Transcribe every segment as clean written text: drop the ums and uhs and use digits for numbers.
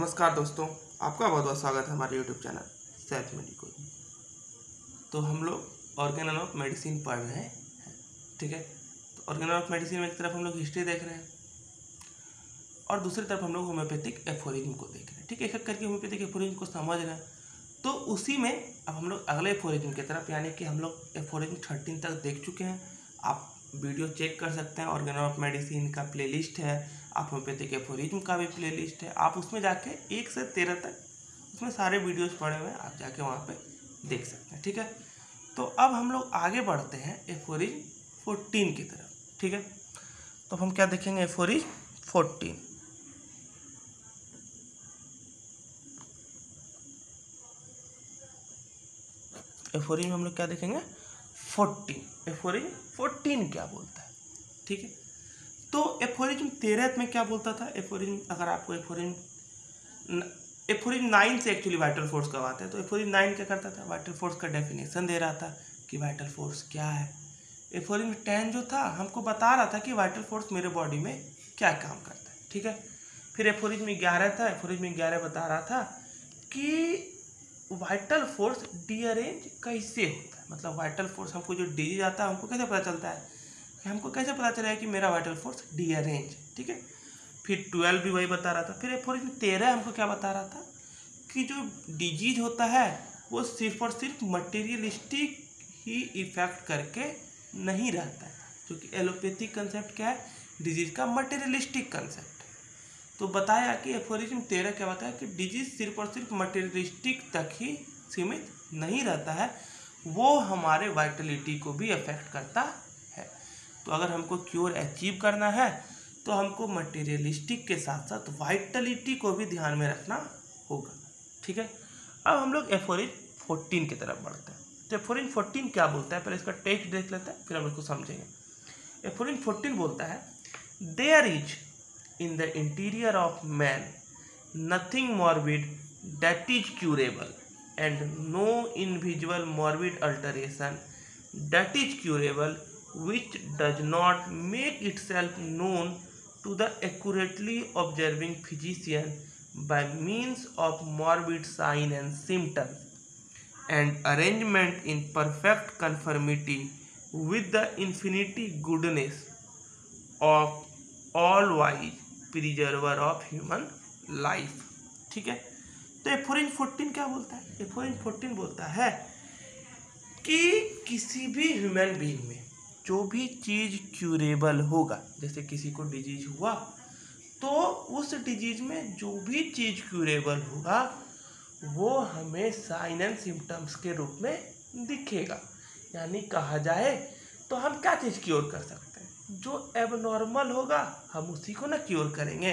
नमस्कार दोस्तों, आपका बहुत बहुत स्वागत है हमारे यूट्यूब चैनल सेहत मेडिकल। तो हम लोग ऑर्गेनल ऑफ मेडिसिन पढ़ रहे हैं, ठीक है। तो ऑर्गेनल ऑफ मेडिसिन में एक तरफ हम लोग हिस्ट्री देख रहे हैं और दूसरी तरफ हम लोग होम्योपैथिक एफोरिज्म को देख रहे हैं, ठीक है। एक एक करके होम्योपैथिक एफोरिज्म को समझ रहे हैं। तो उसी में अब हम लोग अगले एफोरिज्म की तरफ, यानी कि हम लोग एफोरिज्म 13 तक देख चुके हैं। आप वीडियो चेक कर सकते हैं, ऑर्गेनल ऑफ मेडिसिन का प्लेलिस्ट है, आप होम्योपैथिक एफोरिज्म का भी प्लेलिस्ट है, आप उसमें जाके 1 से 13 तक उसमें सारे वीडियोस पड़े हुए हैं, आप जाके वहाँ पे देख सकते हैं, ठीक है। तो अब हम लोग आगे बढ़ते हैं एफोरिज्म 14 की तरफ, ठीक है। तो हम क्या देखेंगे, एफोरिज्म 14। एफोरिज्म हम लोग क्या देखेंगे, 14। एफोरिज्म 14 क्या बोलता है, ठीक है। तो एफोरिज्म 13 में क्या बोलता था। एफोरिज्म, अगर आपको एफोरिज्म 9 से एक्चुअली वाइटल फोर्स कब आता है, तो एफोरिज्म 9 क्या करता था, वाइटल फोर्स का डेफिनेशन दे रहा था कि वाइटल फोर्स क्या है। एफोरिज्म 10 जो था हमको बता रहा था कि वाइटल फोर्स मेरे बॉडी में क्या काम करता है, ठीक है। फिर एफोरिज्म 11 था। एफोरिज्म 11 बता रहा था कि वाइटल फोर्स डीअरेंज कैसे होता है, मतलब वाइटल फोर्स हमको जो डिजीज आता है हमको कैसे पता चलता है, हमको कैसे पता चलेगा कि मेरा वाइटल फोर्स डीअरेंज, ठीक है। फिर 12 भी वही बता रहा था। फिर एफोरिज्म 13 हमको क्या बता रहा था कि जो डिजीज होता है वो सिर्फ और सिर्फ मटेरियलिस्टिक ही इफेक्ट करके नहीं रहता है, क्योंकि एलोपैथिक कंसेप्ट क्या है, डिजीज का मटेरियलिस्टिक कंसेप्ट। तो बताया कि एफोरिज्म 13 क्या बताया कि डिजीज सिर्फ और सिर्फ मटेरियलिस्टिक तक ही सीमित नहीं रहता है, वो हमारे वाइटलिटी को भी अफेक्ट करता है। तो अगर हमको क्योर अचीव करना है तो हमको मटेरियलिस्टिक के साथ साथ वाइटलिटी को भी ध्यान में रखना होगा, ठीक है। अब हम लोग एफोरिज्म 14 की तरफ बढ़ते हैं। तो एफोरिज्म 14 क्या बोलता है, पहले इसका टेक्स्ट देख लेते हैं, फिर हम इसको समझेंगे। एफोरिज्म 14 बोलता है, there is in the interior of man nothing morbid that is curable, and no invisible morbid alteration that is curable which does not make itself known to the accurately observing physician by means of morbid sign and symptoms and arrangement in perfect conformity with the infinity goodness of all wise preserver of human life, ठीक है। तो aphorism 14 क्या बोलता है, aphorism 14 बोलता है कि किसी भी ह्यूमन बीइंग में जो भी चीज क्यूरेबल होगा, जैसे किसी को डिजीज हुआ तो उस डिजीज में जो भी चीज क्यूरेबल होगा वो हमें साइन एंड सिम्टम्स के रूप में दिखेगा। यानी कहा जाए तो हम क्या चीज क्योर कर सकते हैं, जो एबनॉर्मल होगा हम उसी को ना क्योर करेंगे,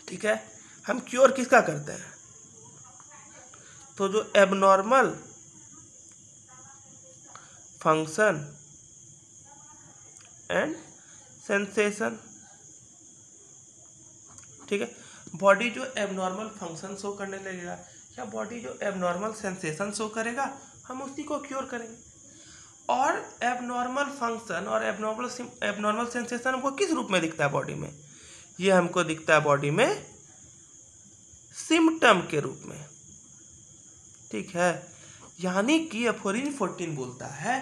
ठीक है। हम क्योर किसका करते हैं, तो जो एबनॉर्मल फंक्शन एंड सेंसेशन, ठीक है। बॉडी जो एबनॉर्मल फंक्शन शो करने लगेगा या बॉडी जो एबनॉर्मल सेंसेशन शो करेगा हम उसी को क्योर करेंगे। और एबनॉर्मल फंक्शन और एबनॉर्मल सेंसेशन हमको किस रूप में दिखता है बॉडी में, ये हमको दिखता है बॉडी में सिम्टम के रूप में, ठीक है। यानी कि एफोरिज्म 14 बोलता है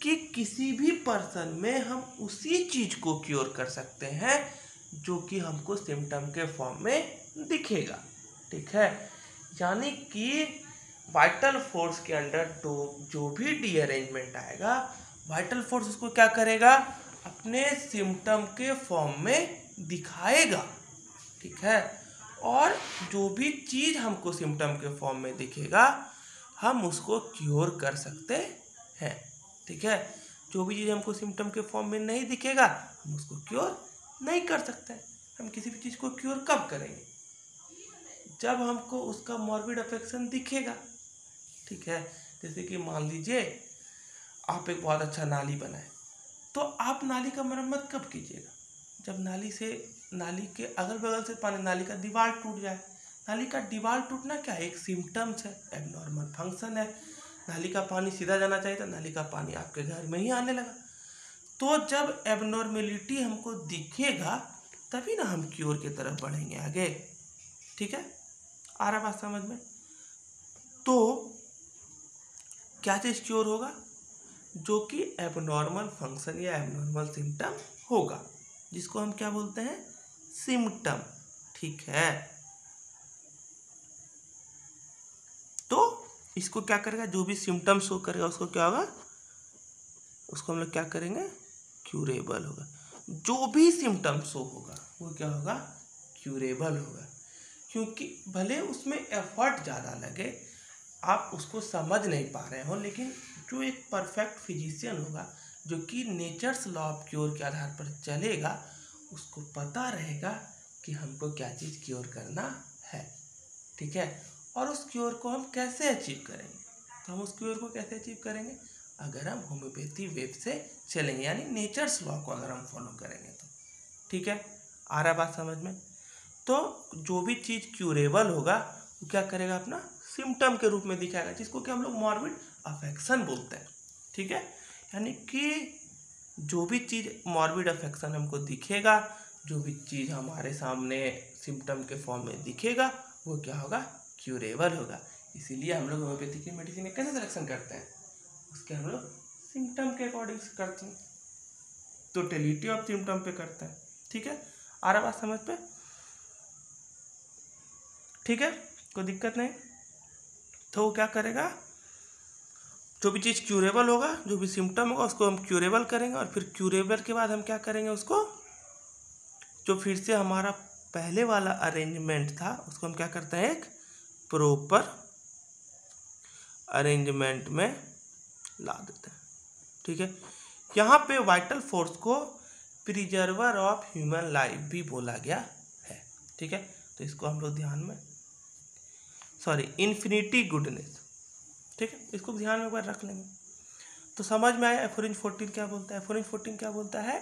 कि किसी भी पर्सन में हम उसी चीज को क्योर कर सकते हैं जो कि हमको सिम्टम के फॉर्म में दिखेगा, ठीक है। यानी कि वाइटल फोर्स के अंडर तो जो भी डीअरेंजमेंट आएगा, वाइटल फोर्स उसको क्या करेगा, अपने सिम्टम के फॉर्म में दिखाएगा, ठीक है। और जो भी चीज हमको सिम्टम के फॉर्म में दिखेगा हम उसको क्योर कर सकते हैं, ठीक है। जो भी चीज हमको सिम्टम के फॉर्म में नहीं दिखेगा हम उसको क्योर नहीं कर सकते। हम किसी भी चीज को क्योर कब करेंगे, जब हमको उसका मॉर्बिड अफेक्शन दिखेगा, ठीक है। जैसे कि मान लीजिए आप एक बहुत अच्छा नाली बनाए, तो आप नाली का मरम्मत कब कीजिएगा, जब नाली के अगल बगल से पानी, नाली का दीवार टूट जाए। नाली का दीवार टूटना क्या है, एक सिम्टम्स है, एबनॉर्मल फंक्शन है। नाली का पानी सीधा जाना चाहिए था, नाली का पानी आपके घर में ही आने लगा। तो जब एबनॉर्मेलिटी हमको दिखेगा तभी ना हम क्योर की तरफ बढ़ेंगे आगे, ठीक है, आ रहा बात समझ में। तो क्या चीज़ क्योर होगा? जो कि एबनॉर्मल फंक्शन या एबनॉर्मल सिम्टम होगा, जिसको हम क्या बोलते हैं? सिम्टम। ठीक है, तो इसको क्या करेगा? जो भी सिम्टम शो करेगा उसको क्या होगा? उसको हम लोग क्या करेंगे? क्यूरेबल होगा। जो भी सिम्टम शो होगा वो क्या होगा? क्यूरेबल होगा। क्योंकि भले उसमें एफर्ट ज़्यादा लगे, आप उसको समझ नहीं पा रहे हो, लेकिन जो एक परफेक्ट फिजिशियन होगा, जो कि नेचर्स लॉ ऑफ क्योर के आधार पर चलेगा, उसको पता रहेगा कि हमको क्या चीज़ क्योर करना है। ठीक है, और उस क्योर को हम कैसे अचीव करेंगे? तो हम उस क्योर को कैसे अचीव करेंगे? अगर हम होम्योपैथी वेब से चलेंगे, यानी नेचर्स लॉ को अगर हम फॉलो करेंगे तो। ठीक है, आ रहा बात समझ में। तो जो भी चीज़ क्यूरेबल होगा वो क्या करेगा? अपना सिम्टम के रूप में दिखाएगा, जिसको कि हम लोग मॉर्बिड अफेक्शन बोलते हैं। ठीक है, यानी कि जो भी चीज़ मॉर्बिड अफेक्शन हमको दिखेगा, जो भी चीज़ हमारे सामने सिम्टम के फॉर्म में दिखेगा, वो क्या होगा? क्यूरेबल होगा। इसीलिए हम लोग होम्योपैथी की मेडिसिन में कैसे सिलेक्शन करते हैं? उसके हम लोग सिम्टम के अकॉर्डिंग से करते हैं, टोटलिटी ऑफ सिम्टम पे करते हैं। ठीक है, आ रहा बात समझ पे? ठीक है, कोई दिक्कत नहीं। तो वो क्या करेगा? जो भी चीज़ क्यूरेबल होगा, जो भी सिम्टम होगा, उसको हम क्यूरेबल करेंगे, और फिर क्यूरेबल के बाद हम क्या करेंगे? उसको जो फिर से हमारा पहले वाला अरेंजमेंट था, उसको हम क्या करते हैं? एक प्रॉपर अरेंजमेंट में ला देते हैं। ठीक है, यहाँ पे वाइटल फोर्स को प्रिजर्वर ऑफ ह्यूमन लाइफ भी बोला गया है। ठीक है, तो इसको हम लोग ध्यान में, सॉरी, इन्फिनिटी गुडनेस। ठीक है, इसको ध्यान में एक बार रख लेंगे तो समझ में आया। एफोरिन 14 क्या बोलता है? एफोरिन 14 क्या बोलता है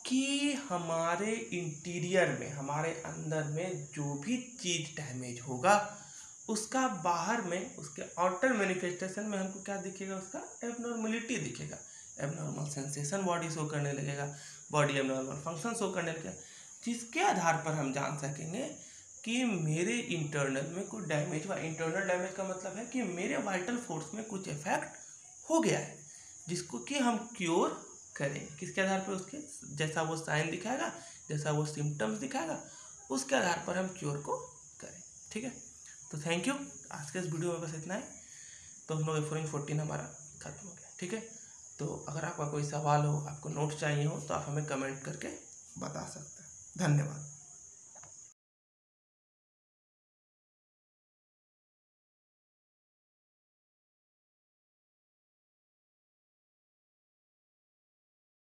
कि हमारे इंटीरियर में, हमारे अंदर में जो भी चीज़ डैमेज होगा, उसका बाहर में, उसके आउटर मैनिफेस्टेशन में हमको क्या दिखेगा? उसका एबनॉर्मलिटी दिखेगा। एबनॉर्मल सेंसेशन बॉडी शो करने लगेगा, बॉडी एबनॉर्मल फंक्शन शो करने लगेगा, जिसके आधार पर हम जान सकेंगे कि मेरे इंटरनल में कुछ डैमेज हुआ। इंटरनल डैमेज का मतलब है कि मेरे वाइटल फोर्स में कुछ इफेक्ट हो गया है, जिसको कि हम क्योर करें। किसके आधार पर? उसके जैसा वो साइन दिखाएगा, जैसा वो सिम्टम्स दिखाएगा, उसके आधार पर हम क्योर को करें। ठीक है, तो थैंक यू। आज के इस वीडियो में बस इतना ही। तो हम लोग एफोरिन 14 हमारा खत्म हो गया। ठीक है, तो अगर आपका कोई सवाल हो, आपको नोट चाहिए हो, तो आप हमें कमेंट करके बता सकते हैं। धन्यवाद।